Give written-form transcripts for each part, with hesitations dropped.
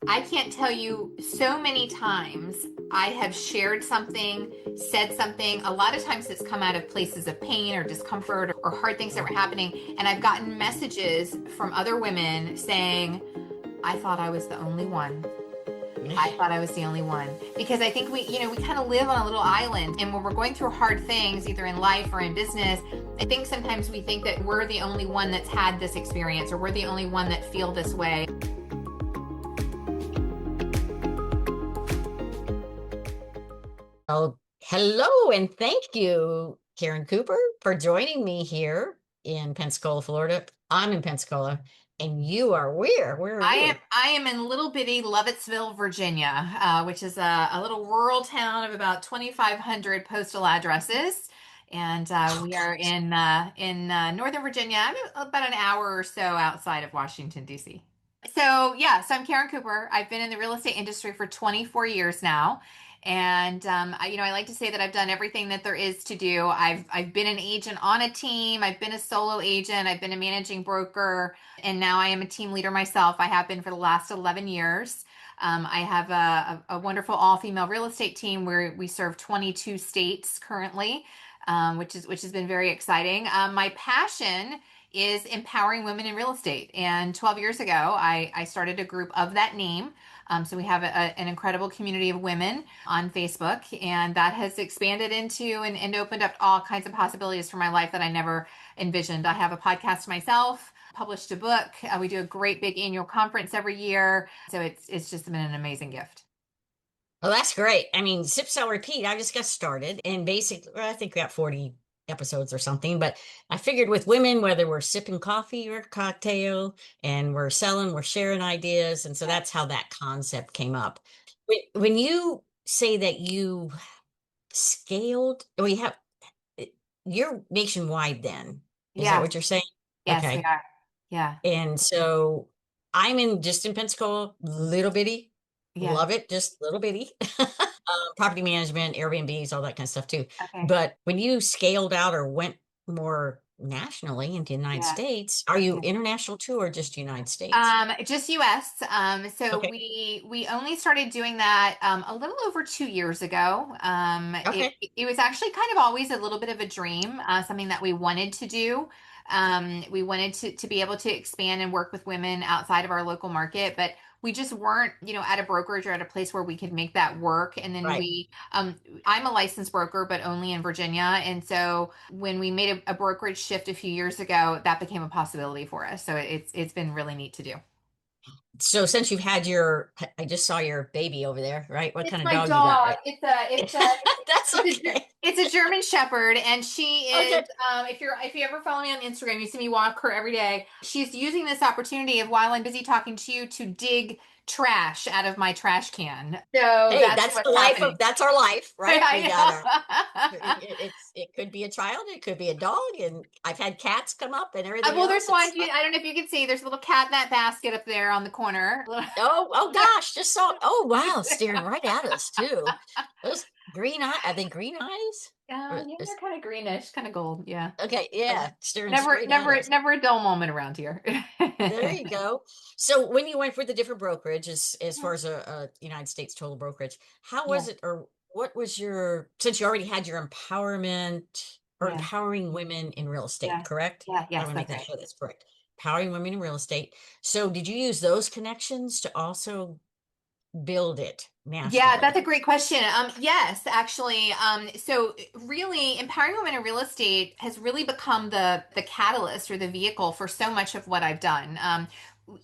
I can't tell you so many times I have shared something, said something. A lot of times it's come out of places of pain or discomfort or hard things that were happening. And I've gotten messages from other women saying, I thought I was the only one. I thought I was the only one. Because I think we kind of live on a little island. And when we're going through hard things, either in life or in business, I think sometimes we think that we're the only one that's had this experience or we're the only one that feel this way. Oh, hello, and thank you, Karen Cooper, for joining me here in Pensacola, Florida. I'm in Pensacola, and you are where? Where are I am you? I am in little bitty Lovettsville, Virginia, which is a little rural town of about 2,500 postal addresses, and Oh, we are gosh. in Northern Virginia. I'm about an hour or so outside of Washington, D.C. So yeah, so I'm Karen Cooper. I've been in the real estate industry for 24 years now. And I like to say that I've done everything that there is to do. I've been an agent on a team. I've been a solo agent. I've been a managing broker, and now I am a team leader myself. I have been for the last 11 years. I have a wonderful all-female real estate team where we serve 22 states currently, which has been very exciting. My passion is empowering women in real estate. And 12 years ago, I started a group of that name. So we have an incredible community of women on Facebook, and that has expanded into and opened up all kinds of possibilities for my life that I never envisioned. I have a podcast myself, published a book. We do a great big annual conference every year. So it's just been an amazing gift. Well, that's great. I mean, Sip Sell Repeat, I just got started, and basically, well, I think we got 40 episodes or something, but I figured with women, whether we're sipping coffee or a cocktail and we're selling, we're sharing ideas. And so Yeah. that's how that concept came up. When you say that you scaled, we have you're nationwide then. Is that what Yes. you're saying? Yes, we Okay. are. Yeah. And so I'm in just in Pensacola, little bitty, Yeah. love it, just little bitty. Property management, Airbnbs, all that kind of stuff too. Okay. But when you scaled out or went more nationally into the United Yeah. States, are you Yeah. international too or just United States? Just US. So Okay. we only started doing that a little over 2 years ago. Okay. It was actually kind of always a little bit of a dream, something that we wanted to do. We wanted to be able to expand and work with women outside of our local market, but we just weren't, at a brokerage or at a place where we could make that work. And then Right. I'm a licensed broker, but only in Virginia. And so when we made a brokerage shift a few years ago, that became a possibility for us. So it's been really neat to do. So since you've had your, I just saw your baby over there, right? What It's kind of my dog you got, dog. right? That's okay. It's a German Shepherd, and she is. Okay. If you ever follow me on Instagram, you see me walk her every day. She's using this opportunity of while I'm busy talking to you to dig trash out of my trash can. So Hey, that's that's the what's life of happening. that's our life, right? We got our I know. it could be a child, it could be a dog, and I've had cats come up and everything Well, there's else. one. It's I don't know if you can see. There's a little cat in that basket up there on the corner. oh gosh, just saw oh wow, staring right at us too. Those green eye are they green eyes? Or Yeah, they're kind of greenish, kind of gold. Yeah. okay, So yeah, staring never, straight at never, us. never a dull moment around here. There you go. So when you went for the different brokerage as far as a United States total brokerage, how Yeah, was it or what was your since you already had your empowerment or yeah, empowering women in real estate, yeah, correct? yeah. I Yes, want to make that's that right. sure that's correct. Empowering women in real estate. So did you use those connections to also build it Yeah, that's nationally? a great question. Yes, actually. So really, empowering women in real estate has really become the catalyst or the vehicle for so much of what I've done.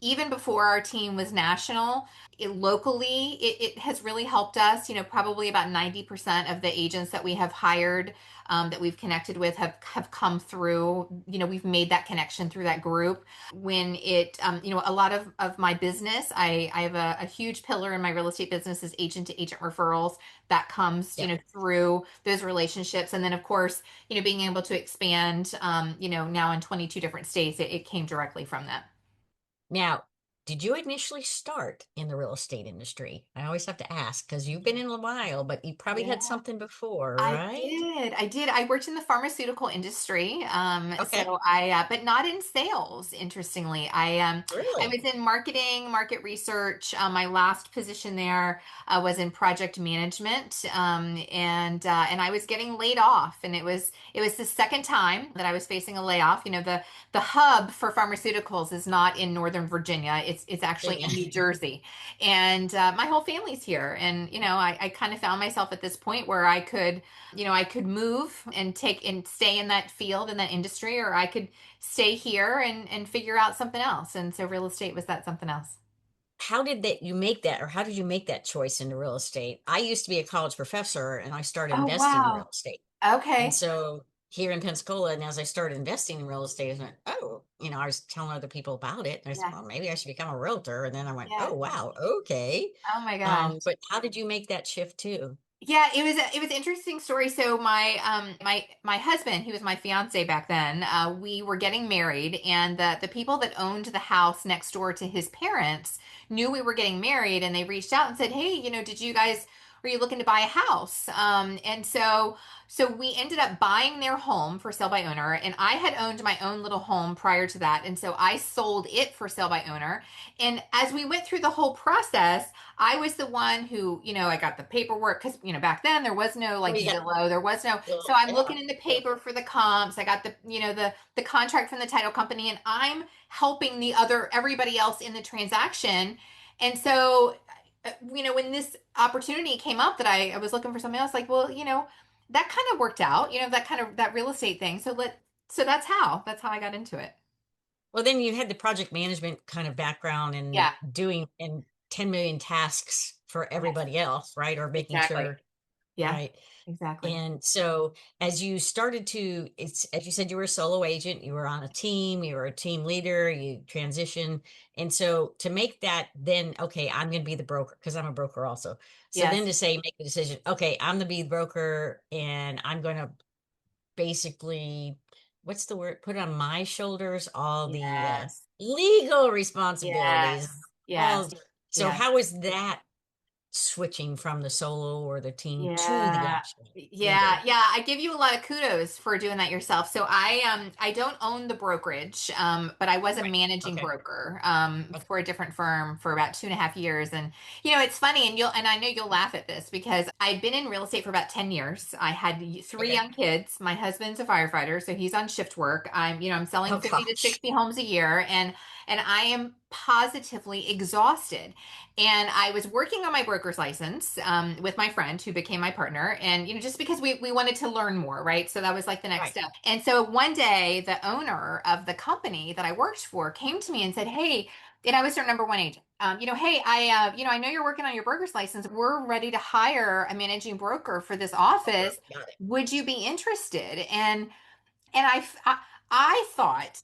Even before our team was national, locally, it has really helped us. Probably about 90% of the agents that we have hired, that we've connected with have come through. We've made that connection through that group. When a lot of my business, I have a huge pillar in my real estate business is agent to agent referrals that comes, Yep. through those relationships. And then of course, being able to expand, now in 22 different states, it came directly from that. Now, did you initially start in the real estate industry? I always have to ask because you've been in a while, but you probably had Yeah. something before, I right? did. I did. I worked in the pharmaceutical industry. Okay, But not in sales, interestingly. I really? was in marketing, market research. My last position there was in project management. And I was getting laid off, and it was the second time that I was facing a layoff. The hub for pharmaceuticals is not in Northern Virginia. It's actually in New Jersey. And my whole family's here. And, I kind of found myself at this point where I could move and take and stay in that field, in that industry, or I could stay here and figure out something else. And so real estate was that something else. How did that you make that, or how did you make that choice into real estate? I used to be a college professor and I started Oh, investing in real wow. estate. And Okay. so here in Pensacola, and as I started investing in real estate, I went, oh, I was telling other people about it. And I said, Yeah. well, maybe I should become a realtor. And then I went, Yeah. oh, wow, okay. Oh my gosh. But how did you make that shift too? Yeah, it was an interesting story. So my husband, who was my fiance back then, we were getting married, and the people that owned the house next door to his parents knew we were getting married, and they reached out and said, "Hey, did you guys are you looking to buy a house?" And so we ended up buying their home for sale by owner, and I had owned my own little home prior to that, and so I sold it for sale by owner. And as we went through the whole process, I was the one who, I got the paperwork because, back then there was no Oh, like you got, Zillow, there was no, so well, I'm yeah, looking in the paper for the comps. I got the contract from the title company, and I'm helping everybody else in the transaction. And so, when this opportunity came up that I was looking for something else, like, well, that kind of worked out, that real estate thing. So that's how I got into it. well, then you had the project management kind of background and Yeah. doing and 10 million tasks for Yes. everybody else, right? Or making Exactly. sure, Yeah. right? Exactly. And so as you started to, it's as you said, you were a solo agent, you were on a team, you were a team leader, you transitioned. And so to make that then, okay, I'm going to be the broker because I'm a broker also. So then Yes. to say, make the decision, okay, I'm the be the broker and I'm going to basically, what's the word? Put on my shoulders all the Yes. legal responsibilities. Yes. All Yes. so Yes. how is that switching from the solo or the team to the Yeah. actual Yeah. leader? Yeah. I give you a lot of kudos for doing that yourself. So I don't own the brokerage, but I was a Right. managing Okay. broker Okay. for a different firm for about 2.5 years. And it's funny, and I know you'll laugh at this because I'd been in real estate for about 10 years. I had three Okay. young kids. My husband's a firefighter, so he's on shift work. I'm selling Oh 50 to gosh. 60 homes a year, and I am positively exhausted. And I was working on my broker's license with my friend who became my partner. And, just because we wanted to learn more, right? So that was like the next Right. step. And so one day, the owner of the company that I worked for came to me and said, "Hey," and I was their number one agent. Hey, I know you're working on your broker's license. We're ready to hire a managing broker for this Broker. office. Got it. Would you be interested? And I thought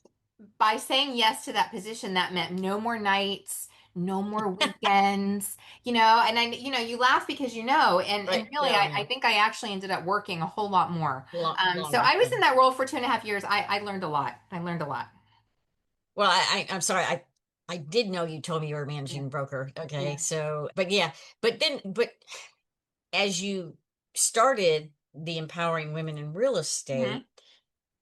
by saying yes to that position, that meant no more nights, no more weekends, and you laugh because and Right. really, Well, I yeah. think I actually ended up working a whole lot more. So Longer. I was Yeah. in that role for 2.5 years. I learned a lot. I learned a lot. Well, I'm sorry. I did know you told me you were a Yeah. managing broker. Okay. Yeah. So, but yeah, but as you started the empowering women in real Hmm. estate,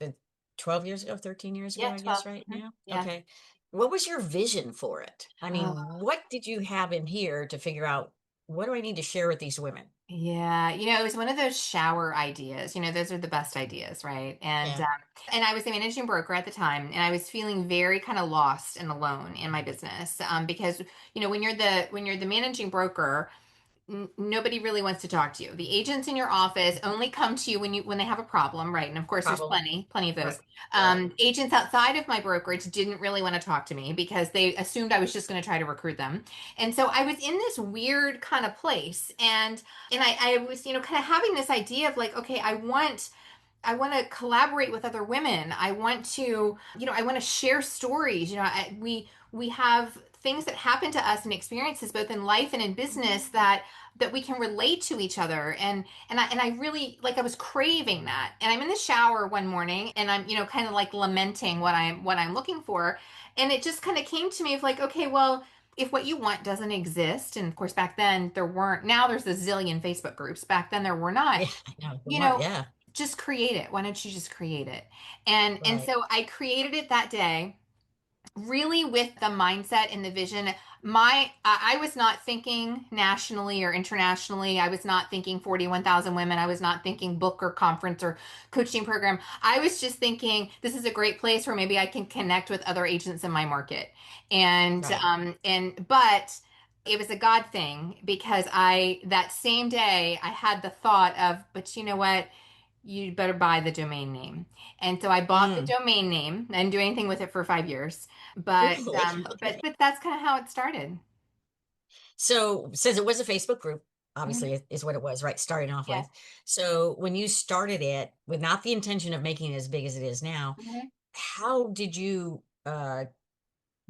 the 12 years ago, 13 years ago, Yeah. I 12. guess, right Mhm. now. Yeah. Okay. What was your vision for it? I mean, Oh. what did you have in here to figure out what do I need to share with these women? Yeah, it was one of those shower ideas. Those are the best ideas, right? Yeah. And I was a managing broker at the time, and I was feeling very kind of lost and alone in my business, because when you're the managing broker, nobody really wants to talk to you. The agents in your office only come to you when they have a problem, right? And of course, there's Problem. plenty of Right. those. Yeah. Agents outside of my brokerage didn't really want to talk to me because they assumed I was just going to try to recruit them. And so I was in this weird kind of place, and I was, kind of having this idea of like, okay, I want to collaborate with other women. I want to share stories. We have things that happen to us and experiences both in life and in business that we can relate to each other. And I really like I was craving that. And I'm in the shower one morning and I'm, kind of like lamenting what I'm looking for. And it just kind of came to me of like, okay, well, if what you want doesn't exist, and of course back then there weren't, now there's a zillion Facebook groups. Back then there were not, Yeah, I know. you What? know, Yeah, just create it. Why don't you just create it? And right. so I created it that day really with the mindset and the vision. I was not thinking nationally or internationally. I was not thinking 41,000 women. I was not thinking book or conference or coaching program. I was just thinking this is a great place where maybe I can connect with other agents in my market. Right. But it was a God thing because I that same day I had the thought of, but you know what? You better buy the domain name. And so I bought the Mm, domain name. I didn't do anything with it for 5 years, but really? but Okay. but that's kind of how it started. So, since it was a Facebook group, Mhm. obviously is what it was, right? Starting off Yes. with. So, when you started it with not the intention of making it as big as it is now, Mhm. how did you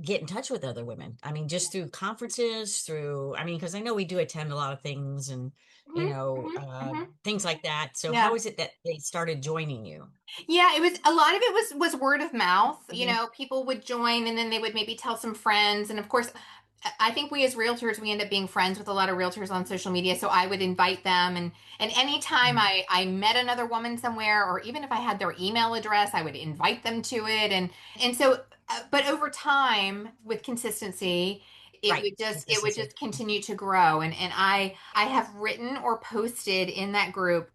get in touch with other women? I mean, just through conferences, through, I mean, because I know we do attend a lot of things and, Mhm. Mhm. Mhm. things like that. So, how Yeah. is it that they started joining you? Yeah, it was a lot of it was word of mouth. Mhm. People would join and then they would maybe tell some friends. And of course, I think we as realtors, we end up being friends with a lot of realtors on social media. So I would invite them and anytime Mm. I met another woman somewhere, or even if I had their email address, I would invite them to it. But over time with consistency, Right. it would Consistency. just continue to grow. I have written or posted in that group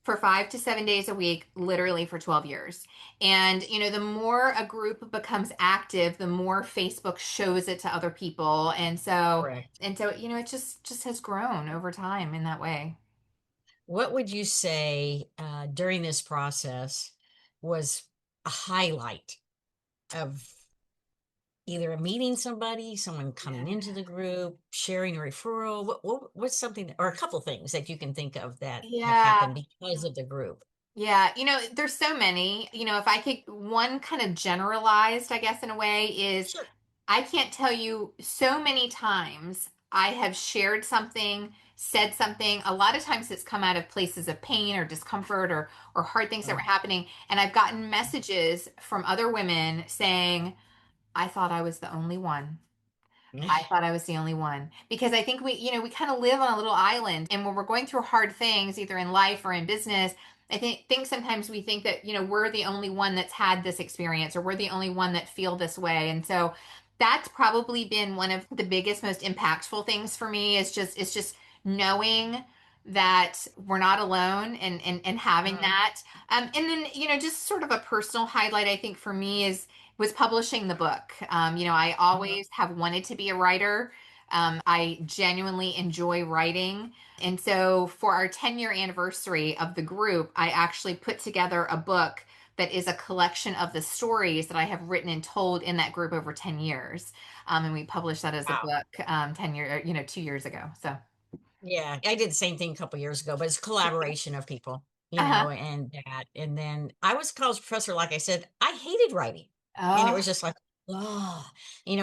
for 5 to 7 days a week, literally for 12 years. And, the more a group becomes active, the more Facebook shows it to other people. Correct. It just has grown over time in that way. What would you say during this process was a highlight of either meeting somebody, someone coming Yeah. into the group, sharing a referral? What's something, or a couple things that you can think of that have Yeah. happened because of the group? Yeah, there's so many. If I could, one kind of generalized, I guess, in a way, is Sure. I can't tell you so many times I have shared something, said something. A lot of times it's come out of places of pain or discomfort or hard things that were Mm. happening. And I've gotten messages from other women saying, I thought I was the only one. I thought I was the only one because I think we kind of live on a little island. And when we're going through hard things, either in life or in business, I think sometimes we think that, we're the only one that's had this experience or we're the only one that feel this way. And so that's probably been one of the biggest, most impactful things for me is just knowing that we're not alone and having Mm. that. And then, just sort of a personal highlight, I think for me was publishing the book. I Mhm. always have wanted to be a writer. I genuinely enjoy writing. And so for our 10-year anniversary of the group, I actually put together a book that is a collection of the stories that I have written and told in that group over 10 years. And we published that as a Wow. book 2 years ago. So, Yeah, I did the same thing a couple years ago, but it's collaboration of people, uh-huh. and then I was a college professor, like I said, I hated writing. And it Oh, was just like, oh,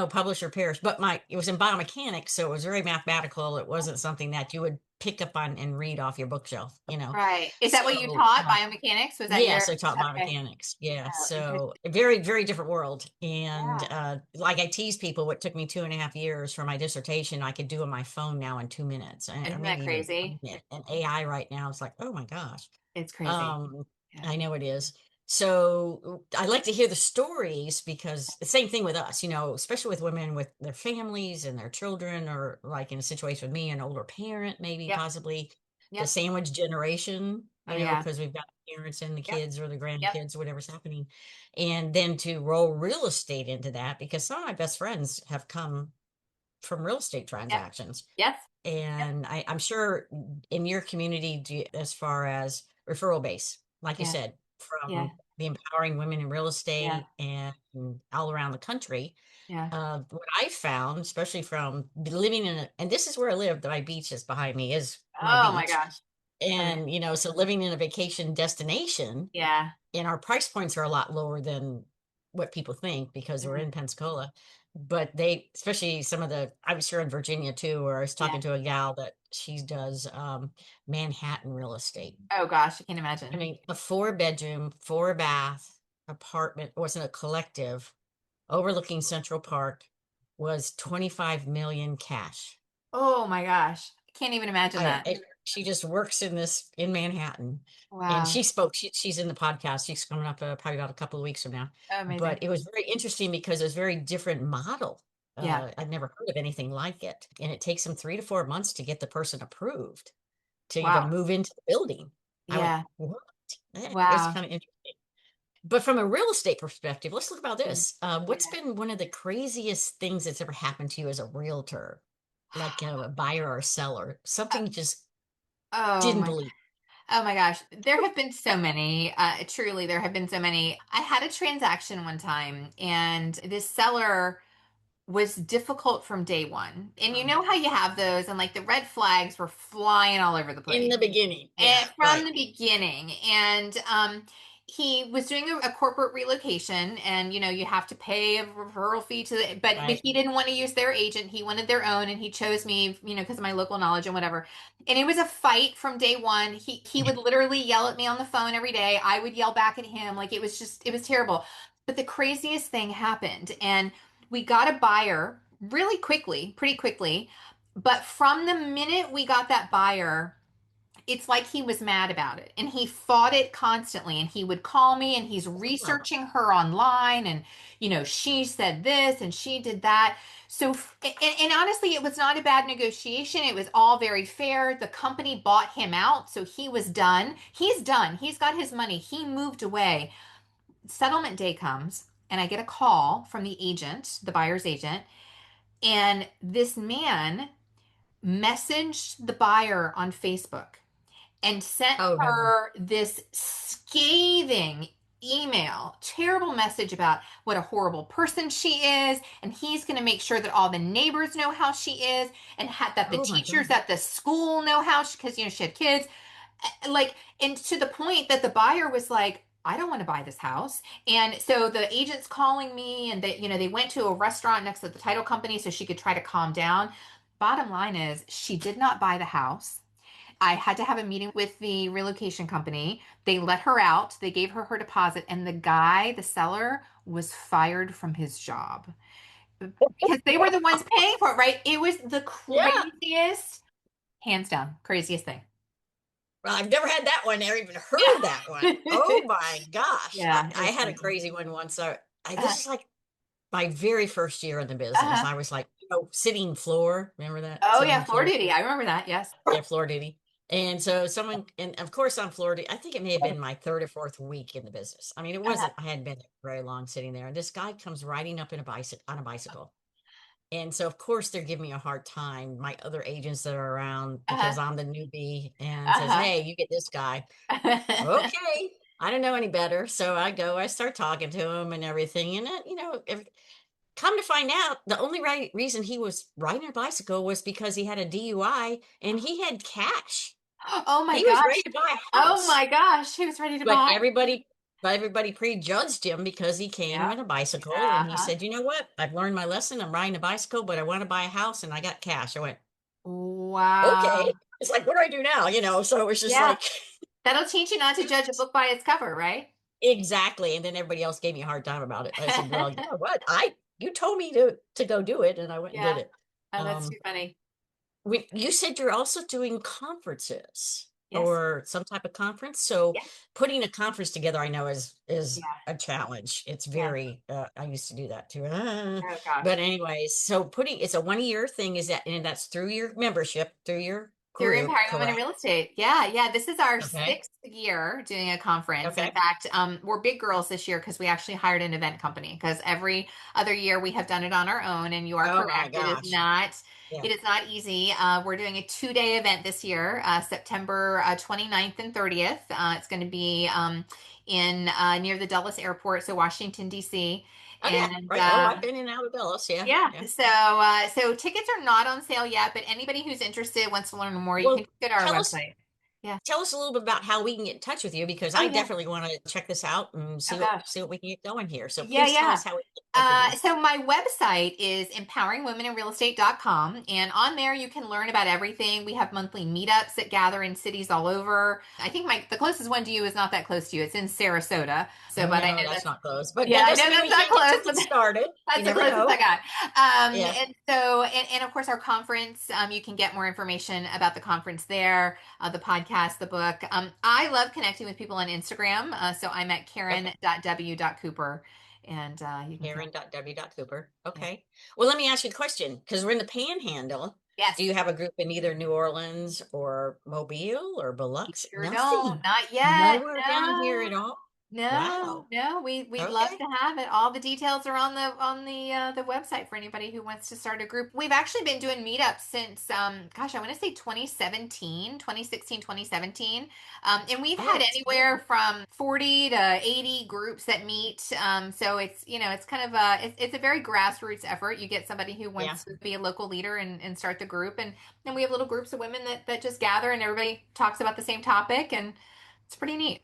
publish or perish. But it was in biomechanics, so it was very mathematical. It wasn't something that you would pick up on and read off your bookshelf. right. Is that what you So, taught? Biomechanics? Was that your? yes, I taught Okay. biomechanics. Yeah. Oh, So interesting. a very, very different world. And Yeah. like I tease people, what took me 2.5 years for my dissertation, I could do on my phone now in 2 minutes, or Isn't that maybe even a crazy? minute. And AI right now is like, oh my gosh. It's crazy. Um, Yeah. I know it is. So I like to hear the stories because the same thing with us, especially with women with their families and their children, or like in a situation with me, an older parent, maybe Yep. possibly the Yep. sandwich generation, Oh yeah. because we've got parents and the Yep. kids or the Yep. grandkids, whatever's happening. And then to roll real estate into that, because some of my best friends have come from real estate Yep. transactions. Yes. Yep. And I'm sure in your community, as far as referral base, like you Yeah. said, Yeah. from the empowering women in real Yeah. estate and all around the country, Yeah. what I found, especially from living and this is where I live, my beach is behind me, is my Oh my beach. gosh. Okay. And, so living in a vacation destination, Yeah. and our price points are a lot lower than what people think because we're Mhm. in Pensacola. But especially some of I was here in Virginia too, where I was Yeah. talking to a gal that she does Manhattan real estate. Oh gosh, I can't I imagine. mean, a 4 bedroom, 4 bath apartment wasn't a collective, overlooking Central Park was 25 million cash. Oh my gosh. I can't even imagine that. She just works in Manhattan, and Wow. she's in the podcast. She's coming up probably about a couple of weeks from now. Oh, amazing. But it was very interesting because it was a very different model. Yeah. I'd never heard of anything like it, and it takes them 3 to 4 months to get the person approved to even Wow. move into the building. I went, Yeah. what? It's Wow. kind of interesting. But from a real estate perspective, let's look about Yeah. this. What's Yeah. been one of the craziest things that's ever happened to you as a realtor, like a buyer or a seller? Something you just Oh didn't my, believe. oh my gosh. There have been so many. Truly, there have been so many. I had a transaction one time, and this seller was difficult from day one. And you know how you have those, and like the red flags were flying all over the In place. the beginning. Yeah, And from right. the beginning. And he was doing a corporate relocation, and you have to pay a referral fee to the, but Right. he didn't want to use their agent. He wanted their own, and he chose me, because of my local knowledge and whatever. And it was a fight from day one. He would literally yell at me on the phone every day. I would yell back at him. Like it was terrible. But the craziest thing happened, and we got a buyer really quickly, pretty quickly. But from the minute we got that buyer, it's like he was mad about it and he fought it constantly, and he would call me and he's Wow. researching her online, and she said this and she did that. So and honestly, it was not a bad negotiation. It was all very fair. The company bought him out, so he was done. He's done. He's got his money. He moved away. Settlement day comes, and I get a call from the agent, the buyer's agent, and this man messaged the buyer on Facebook and sent Oh no. her this scathing email, terrible message about what a horrible person she is, and he's going to make sure that all the neighbors know how she is, and that the Oh my teachers God. at the school know how she, because she had kids, like, and to the point that the buyer was like, I don't want to buy this house. And so the agent's calling me, and they went to a restaurant next to the title company so she could try to calm down. Bottom line is, she did not buy the house. I had to have a meeting with the relocation company. They let her out. They gave her her deposit, and the guy, the seller, was fired from his job because they were the ones paying for it, right? It was the Yeah. craziest, hands down, craziest thing. Well, I've never had that one or even Yeah. heard that one. Oh my gosh. I, Yeah, it I was had a crazy. crazy one once. Uh, This is like my very first year in the business. uh I was like, sitting floor. Remember that? Oh yeah, Sitting floor floor. duty. I remember that. Yes. Yeah, floor duty. And so someone, and of course on floor duty, I think it may have been my third or fourth week in the business. I mean, it Uh-huh. wasn't, I hadn't been there very long sitting there. And this guy comes riding up in a bicycle on a bicycle. And so of course they're giving me a hard time, my other agents that are around because Uh-huh. I'm the newbie, and says, Uh-huh. hey, you get this guy. Okay. I don't know any better. So I start talking to him and everything. And come to find out, the only reason he was riding a bicycle was because he had a DUI and he had cash. Oh my He was gosh. ready to buy a Oh house, my gosh. He was ready to but buy. everybody prejudged him because he came Yeah. in a bicycle, and he Uh-huh. said, "You know what? I've learned my lesson. I'm riding a bicycle, but I want to buy a house and I got cash." I went, "Okay." Wow. It's like, what do I do now? So it was just Yeah. like That'll teach you not to judge a book by its cover, right? exactly. And then everybody else gave me a hard time about it. I said, "Well, you know what? I you told me to go do it, and I went and did Yeah. it." Oh, that's too Um, funny. You said you're also doing conferences Yes. or some type of conference. So Yeah. putting a conference together, I know is Yeah. a challenge. It's Yeah. very I used to do that too. Oh But gosh. anyways, so putting it's a 1 year thing, is that, and that's through your membership, through your Through group, Empowering Women in correct? Real Estate. Yeah, yeah. This is our Okay. sixth year doing a conference. In Okay. fact, we're big girls this year because we actually hired an event company. Because every other year we have done it on our own, and you are Oh my correct. gosh. Yeah. It is not easy. We're doing a 2 day event this year, September 29th and 30th. It's going to be in near the Dulles Airport, so Washington, D.C. Oh yeah, And right. Oh, I've been in Alabama. Yeah. yeah, Yeah. so tickets are not on sale yet, but anybody who's interested wants to learn more, you can Well, go to our tell us website. Yeah. Tell us a little bit about how we can get in touch with you, because Oh I yeah. definitely want to check this out and Oh see what gosh. we can get going here. So Yeah, please tell yeah. us how we can get in touch with you. So my website is empoweringwomeninrealestate.com, and on there you can learn about everything. We have monthly meetups that gather in cities all over. I think the closest one to you is not that close to you. It's in Sarasota. So, but I No, know that's that's, not close, but yeah, that I know doesn't mean that's we not can't get close, something but started. You that's the never closest I know. got. Yeah. And so, and of course, our conference, you can get more information about the conference there, the podcast, the book. I love connecting with people on Instagram. So I'm at Okay. karen.w.cooper, and you can connect. Karen.w.cooper. Yeah. Okay. Well, let me ask you a question, because we're in the Panhandle. Do Yes. you have a group in either New Orleans or Mobile or We Biloxi? sure don't. Nothing. Not yet. Nowhere down here No. at all. No, Wow. no, we'd love Okay. to have it. All the details are on the website for anybody who wants to start a group. We've actually been doing meetups since gosh, I want to say 2017, 2016, 2017. And we've Oh, had that's great. anywhere from 40 to 80 groups that meet. So it's, it's kind of it's a very grassroots effort. You get somebody who Yeah. wants to be a local leader and start the group, and we have little groups of women that just gather and everybody talks about the same topic, and it's pretty neat.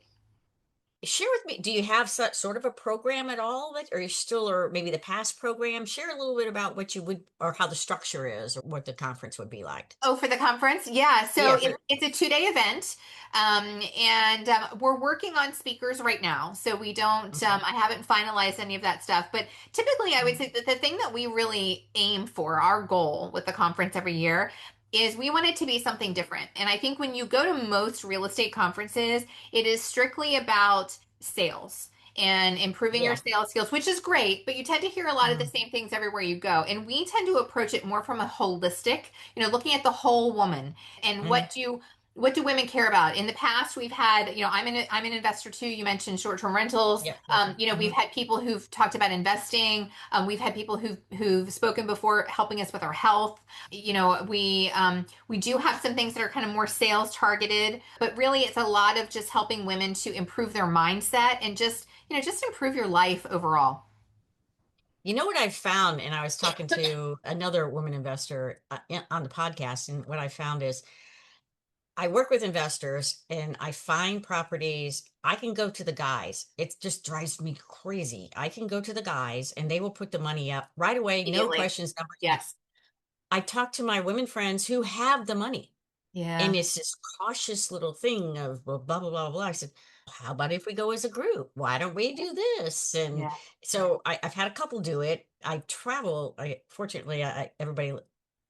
Share with me, do you have such sort of a program at all that, or you still, or maybe the past program? Share a little bit about what you would, or how the structure is, or what the conference would be like. Oh, for the conference? Yeah. So Yeah, for it's a 2-day event. And we're working on speakers right now. So we don't, okay. I haven't finalized any of that stuff. But typically, I would Mhm. say that the thing that we really aim for, our goal with the conference every year, is we want it to be something different. And I think when you go to most real estate conferences, it is strictly about sales and improving your Yeah. sales skills, which is great, but you tend to hear a lot of the Mhm. same things everywhere you go. And we tend to approach it more from a holistic, looking at the whole woman and Mhm. what do women care about? In the past, we've had, I'm an investor too. You mentioned short-term rentals. Yep. Yep. We've Mhm. had people who've talked about investing. We've had people who've spoken before, helping us with our health. We do have some things that are kind of more sales targeted, but really it's a lot of just helping women to improve their mindset and just improve your life overall. You know what I found, and I was talking to another woman investor on the podcast, and what I found is I work with investors and I find properties. I can go to the guys. It just drives me crazy. I can go to the guys and they will put the money up right away, no Immediately. questions, numbers. Yes. I talk to my women friends who have the money. And Yeah. it's this cautious little thing of, well, blah, blah, blah, blah. I said, how about if we go as a group? Why don't we do this? And Yeah. so I've had a couple do it. I travel. Fortunately, everybody,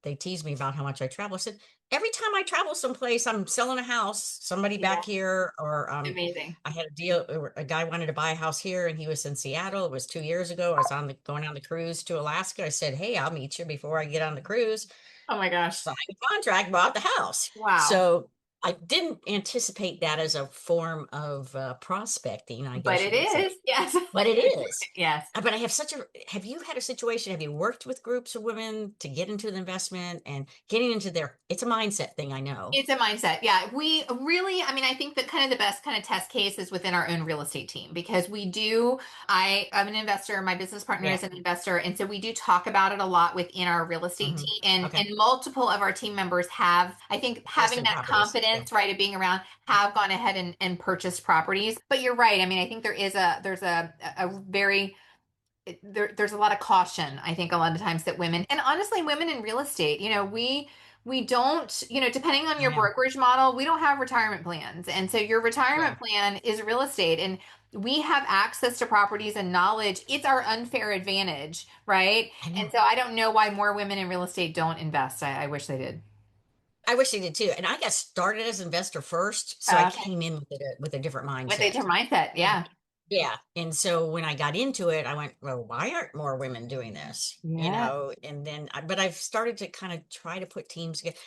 they tease me about how much I travel. I said, every time I travel someplace, I'm selling a house, somebody back Yeah. here, or Amazing. I had a deal. A guy wanted to buy a house here and he was in Seattle. It was 2 years ago. I was going on the cruise to Alaska. I said, hey, I'll meet you before I get on the cruise. Oh my gosh. Signed the contract, bought the house. Wow. So I didn't anticipate that as a form of prospecting, I But guess it you would say, is. Yes. but it is. Yes. But have you had a situation, have you worked with groups of women to get into the investment and getting into it's a mindset thing, I know. It's a mindset. Yeah. We really, I mean, I think that kind of the best kind of test case is within our own real estate team because I'm an investor, my business partner Yeah. is an investor. And so we do talk about it a lot within our real estate Hmm. team. And Okay. multiple of our team members have, I think, having Investment that properties. Yeah. confidence, right, of being around, have gone ahead and purchased properties. But you're right. I mean, I think there's a very there's a lot of caution, I think, a lot of times that women, and honestly, women in real estate, we don't, depending on I your know. brokerage model, we don't have retirement plans. And so your Yeah. retirement plan is real estate. And we have access to properties and knowledge. It's our unfair advantage, right? I And know. so I don't know why more women in real estate don't invest. I wish they did. I wish they did too. And I got started as an investor first, so I Okay. came in with a different With a mindset. different mindset. And Yeah. yeah. And so when I got into it, I went, well, why aren't more women doing this? Yeah. And then, but I've started to kind of try to put teams together.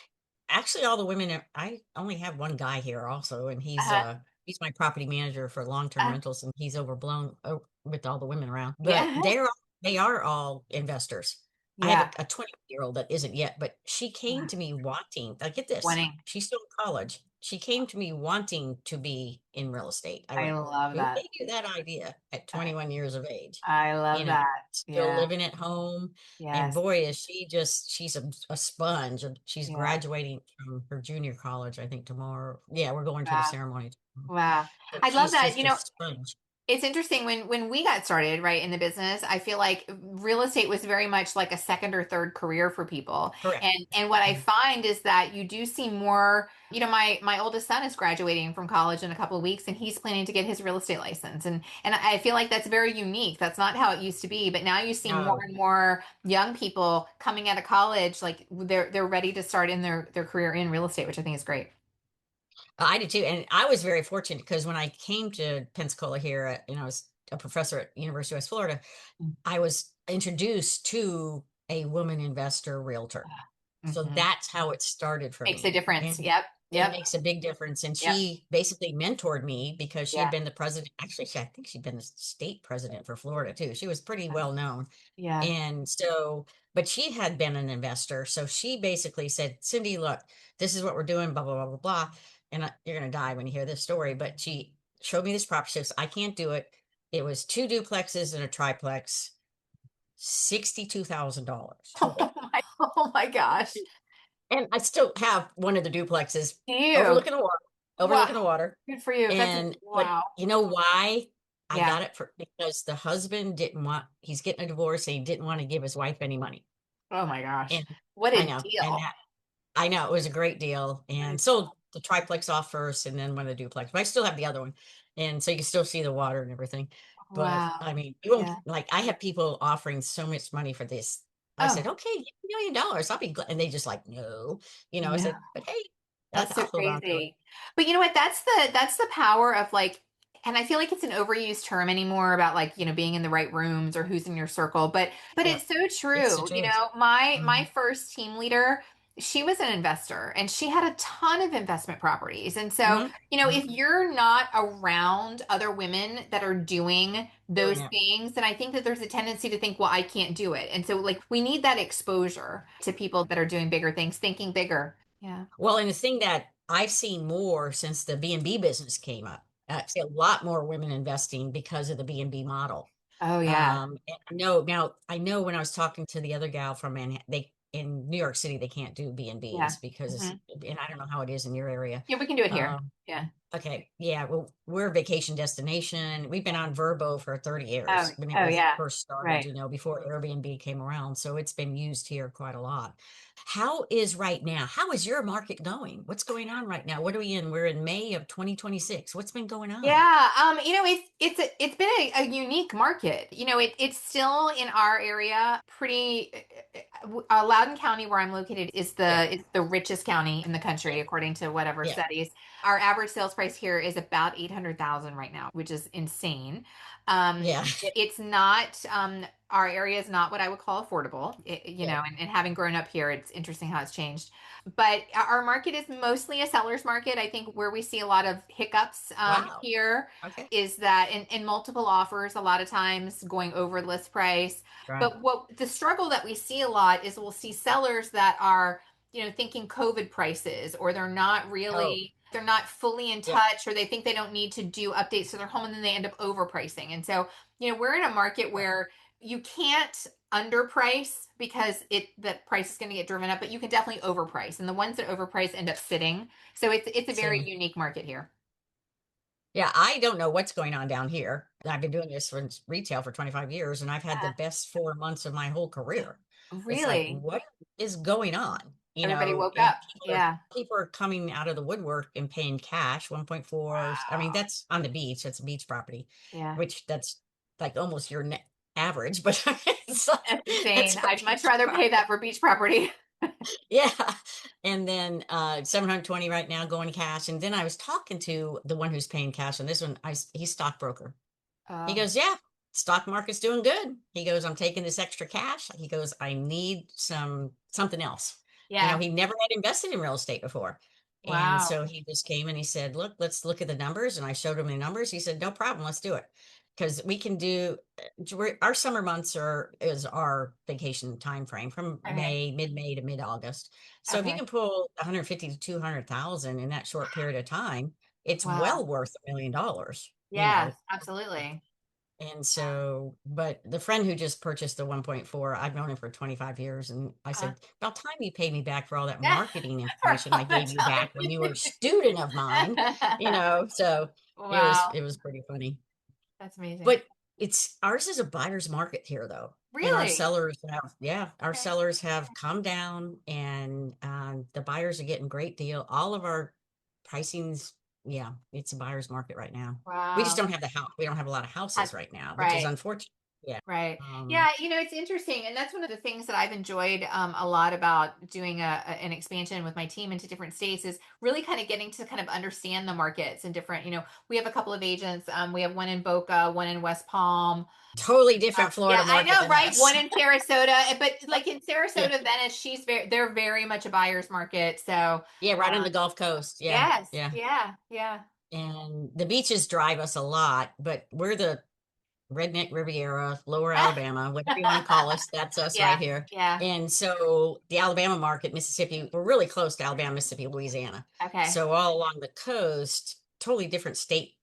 Actually, all the women, I only have one guy here also, and Uh, he's my property manager for long-term uh, rentals, and he's overblown with all the women around. But yeah. they are all investors. I have Yeah. a 20-year-old that isn't yet, but she came to me wanting, get this, Winning. she's still in college. she came to me wanting to be in real estate. I I went, love who that. gave you that idea at I, 21 years of age? I You love know, that. still Yeah. living at home. And Yes. boy, is she just, she's a sponge. She's Yeah. graduating from her junior college, I think tomorrow. Yeah, we're going to the Wow. ceremony tomorrow. Wow. But I love she's that. just a sponge. It's interesting when we got started, right, in the business, I feel like real estate was very much like a second or third career for people. Correct. And what I Mhm. find is that you do see more, my oldest son is graduating from college in a couple of weeks and he's planning to get his real estate license. And I feel like that's very unique. That's not how it used to be, but now you see more No, and more young people coming out of college like they're ready to start in their career in real estate, which I think is great. I did too. And I was very fortunate because when I came to Pensacola here, I was a professor at University of West Florida, I was introduced to a woman investor realtor. So Hmm. that's how it started for Makes a me. difference. And Yep. it Yep. makes a big difference. And Yep. she basically mentored me because she had Yeah. been the president. Actually, I think she'd been the state president for Florida too. She was pretty well known. Yeah. And so, but she had been an investor. So she basically said, Cindy, look, this is what we're doing, blah, blah, blah, blah, blah. And you're going to die when you hear this story. But she showed me this property. She says, I can't do it. It was two duplexes and a triplex, $62,000 total. Oh my gosh. And I still have one of the duplexes You. overlooking the water, Wow. overlooking the water. Good for you. But Wow. you know why I Yeah. got it for because the husband didn't want, he's getting a divorce and he didn't want to give his wife any money. Oh my gosh. And What I a know, and deal. that I know it was a great deal What a and sold deal. the triplex off first and then one of the duplex. But I still have the other one. And so you can still see the water and everything. But I Wow. mean, you won't Yeah. like I have people offering so much money for this. I said, Oh, okay, give me $1 million. I'll be glad. And they just like, no, I no. said, but hey, That's so I'll hold on to it. crazy. But you know what? That's the power of like, and I feel like it's an overused term anymore about like, being in the right rooms or who's in your circle. But Yeah, it's so it's the true. truth. My Mhm. first team leader, she was an investor and she had a ton of investment properties. And so, Mhm. if Mhm. you're not around other women that are doing Doing those it. things, then I think that there's a tendency to think, well, I can't do it. And so like we need that exposure to people that are doing bigger things, thinking bigger. Yeah. Well, and the thing that I've seen more since the B&B business came up, I see a lot more women investing because of the B&B model. Oh yeah. And I know when I was talking to the other gal from Manhattan, they in New York City, they can't do Yeah. B&Bs because Hmm. and I don't know how it is in your area. Yeah, we can do it here. Um, Yeah. Okay, yeah, well, we're a vacation destination. We've been on Verbo for 30 Oh, years when it oh was yeah. first started, Right. before Airbnb came around. So it's been used here quite a lot. How is right now? How is your market going? What's going on right now? What are we in? We're in May of 2026. What's been going on? Yeah, it's been a unique market. It's still in our area pretty Loudoun County where I'm located Yeah, is the richest county in the yeah, country according to whatever yeah, studies. Our average sales price here is about 800,000 right now, which is insane. yeah. It's not our area is not what I would call affordable. Yeah. And having grown up here, it's interesting how it's changed. But our market is mostly a seller's market. I think where we see a lot of hiccups Wow. here Okay. is that in multiple offers, a lot of times going over list price. Right. But what the struggle that we see a lot is we'll see sellers that are, thinking COVID prices, or Oh, they're not fully in yeah. touch, or they think they don't need to do updates to their home, and then they end up overpricing. And so, we're in a market Right. where you can't underprice because that price is going to get driven up, but you can definitely overprice. And the ones that overprice end up sitting. So it's a very Sitting. unique market here. Yeah, I don't know what's going on down here. I've been doing this for retail for 25 years and I've had the Uh, best 4 months of my whole career. It's like, really? what is going on? Everybody woke And up. Yeah. people are coming out of the woodwork and paying cash, 1.4. I mean, Wow. that's on the beach. That's a beach property, Yeah. which that's like almost your net average, but it's like, That's insane. that's a I'd much beach rather pay property. that for beach property. Yeah. And then 720 right now going cash. And then I was talking to the one who's paying cash on this one. He's stockbroker. He Oh, goes, yeah, stock market's doing good. He goes, I'm taking this extra cash. He goes, I need something else. yeah. He never had invested in real estate before. And Wow. so he just came and he said, look, let's look at the numbers. And I showed him the numbers. He said, no problem, let's do it. because we can do our summer months is our vacation time frame from Okay. mid-May to mid-August. So if you Okay. can pull 150 to 200,000 in that short period of time, it's Wow. well worth $1 million, you Yes, know. absolutely. And so, but the friend who just purchased the 1.4, I've known him for 25 years. And I Uh, said, about time you paid me back for all that yeah, marketing for information all I the gave you back when you were a student of mine, time. so Wow, it was pretty funny. that's amazing. But it's ours is a buyer's market here though. And Really? our Okay. sellers have come down and the buyers are getting great deal. All of our pricings, yeah, it's a buyer's market right now. We just Wow. don't have the house. We don't have a lot of houses That's right now, which is right. unfortunate. Yeah. Right. Um, Yeah, it's interesting. And that's one of the things that I've enjoyed a lot about doing an expansion with my team into different states is really kind of getting to kind of understand the markets and different, we have a couple of agents. We have one in Boca, one in West Palm. Totally different Yeah, Florida I market know, than right? One us. in Sarasota, but like in Yeah. Sarasota, Venice, they're very much a buyer's market. So, Yeah, right on the Gulf Coast. Yeah. yes, Yeah. yeah, yeah. And the beaches drive us a lot, but we're the Redneck Riviera, Lower Alabama, whatever you want to call us, that's us right Yeah, here. yeah. And so the Alabama market, Mississippi, we're really close to Alabama, Mississippi, Louisiana. Okay. So all along the coast, totally different state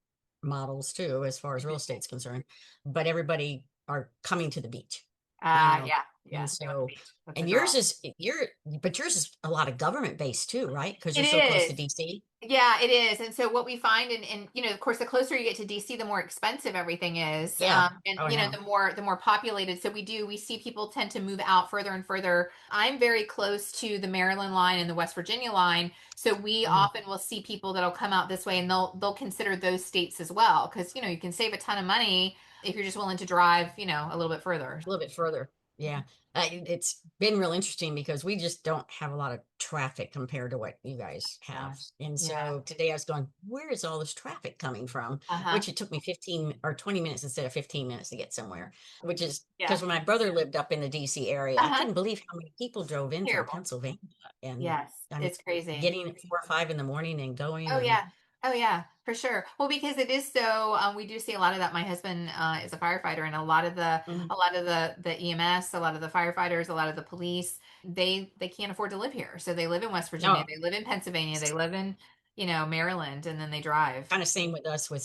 models too, as far as real Interesting. estate's concerned. But everybody are coming to the beach, Yeah, And yeah. They want the so, beach. That's a and draw. but yours is a lot of government based too, right? Because It you're so close to is. DC. Yeah, it is. And so what we find and of course the closer you get to DC, the more expensive everything is. Yeah. And Oh, I know. the more populated. So we see people tend to move out further and further. I'm very close to the Maryland line and the West Virginia line. So we Mhm. often will see people that'll come out this way and they'll consider those states as well. Because you can save a ton of money if you're just willing to drive, a little bit further. A little bit further. Yeah. It's been real interesting because we just don't have a lot of traffic compared to what you guys Yeah. have. And Yeah. so today I was going, where is all this traffic coming from? Uh-huh. Which it took me 15 or 20 minutes instead of 15 minutes to get somewhere, which is Yeah. because when my brother lived up in the DC area, I Uh-huh. couldn't believe how many people drove in from Terrible. Pennsylvania. And Yes, I mean, it's crazy. getting at 4 or 5 in the morning and going Oh and yeah. Oh yeah, for sure. Well, because it is so, we do see a lot of that. My husband is a firefighter, and Mhm. a lot of the EMS, a lot of the firefighters, a lot of the police, they can't afford to live here, so they live in West Virginia, No, they live in Pennsylvania, they live in Maryland, and then they drive. kind of same with us with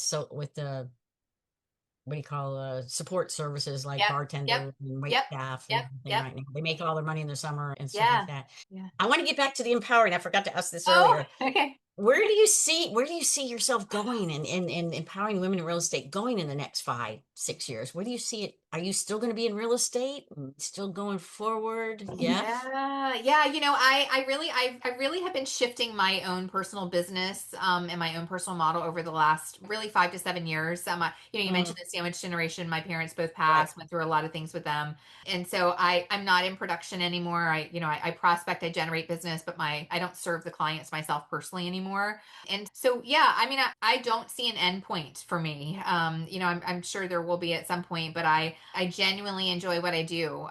the what do you call support services like Yep. Yep. bartender and wait Yep. staff and Yep. everything Yep. right now. They make all their money in the summer and stuff like Yeah. that. Yeah. I want to get back to the empowering. I forgot to ask this Oh, earlier. okay. Where do you see yourself going in empowering women in real estate going in the next 5, 6 years? Where do you see it? Are you still going to be in real estate? Still going forward? Yeah. Yeah, yeah. I really have been shifting my own personal business, and my own personal model over the last really 5 to 7 years. You Mm, mentioned the sandwich generation. My parents both right. passed, went through a lot of things with them, and so I'm not in production anymore. I prospect, I generate business, but I don't serve the clients myself personally anymore. And so, yeah, I mean, I don't see an end point for me. I'm sure there will be at some point, but I genuinely enjoy what I do.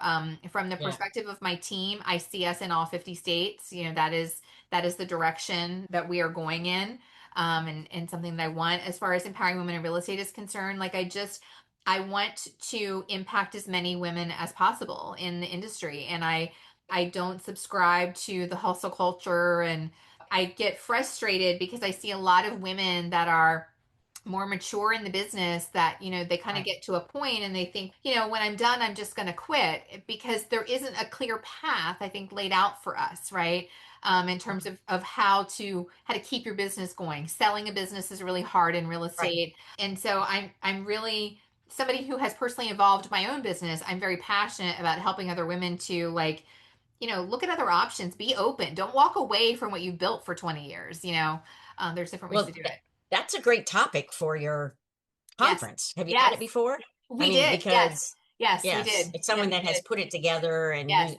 From the Yeah. perspective of my team, I see us in all 50 states. That is the direction that we are going in. And something that I want as far as empowering women in real estate is concerned. Like I want to impact as many women as possible in the industry. And I don't subscribe to the hustle culture, and I get frustrated because I see a lot of women that are more mature in the business that they kind of Right. get to a point and they think when I'm done I'm just going to quit, because there isn't a clear path I think laid out for us, right? In terms of how to keep your business going. Selling a business is really hard in real Right. estate, and so I'm really somebody who has personally evolved my own business. I'm very passionate about helping other women to, like, look at other options, be open, don't walk away from what you've built for 20 years. There's different ways to Well, do it. that's a great topic for your Yes. conference. Have you had Yes. it before? I We mean, did. Yes. because Yes, we yes, did. it's Yes, someone we that has did. put it together and Yes.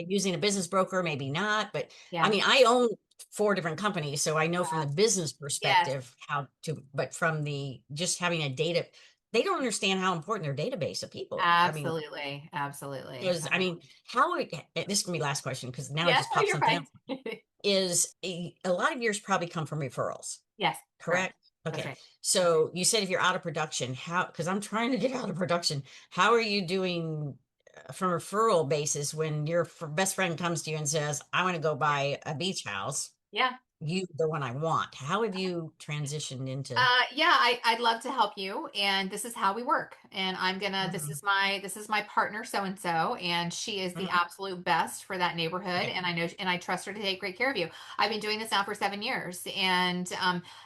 using a business broker, maybe not, but I Yeah. mean, I own 4 different companies, so I know from the Wow. business Yes. perspective how to, but from the just having a data, they don't understand how important their database of people. I mean, Absolutely. Absolutely. because I mean, how would this is gonna be last question because now I Yeah, just no, popped you're something fine. else. Is a lot of yours probably come from referrals, Yes, correct. correct? That's Okay. right. So you said if you're out of production, how, because I'm trying to get out of production, how are you doing from a referral basis when your best friend comes to you and says, I want to go Yeah. buy a beach house, Yeah. you the one I want. How have you transitioned into? Yeah, I'd love to help you, and this is how we work. And I'm gonna, Mhm, this is my partner, so and so, and she is the mhm. absolute best for that neighborhood, Okay. and I know, and I trust her to take great care of you. I've been doing this now for 7 years, and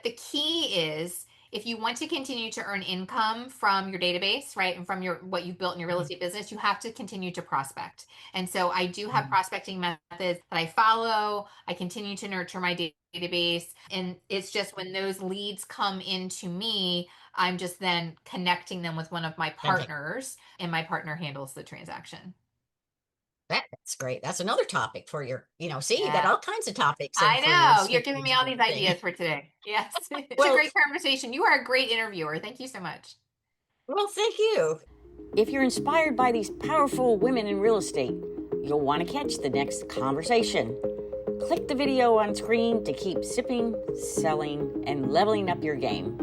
the key is if you want to continue to earn income from your database, right, and from your what you've built in your real Mhm, estate business, you have to continue to prospect. And so I do have mhm. prospecting methods that I follow. I continue to nurture my database. And it's just when those leads come into me, I'm just then connecting them with one of my Okay. partners, and my partner handles the transaction. That's great. That's another topic for your, see, you got Yeah, all kinds of topics in I for your know. You're giving me all speaking these thing. ideas for today. Yes, it's a Well, great conversation. You are a great interviewer. Thank you so much. well, thank you. If you're inspired by these powerful women in real estate, you'll want to catch the next conversation. Click the video on screen to keep sipping, selling, and leveling up your game.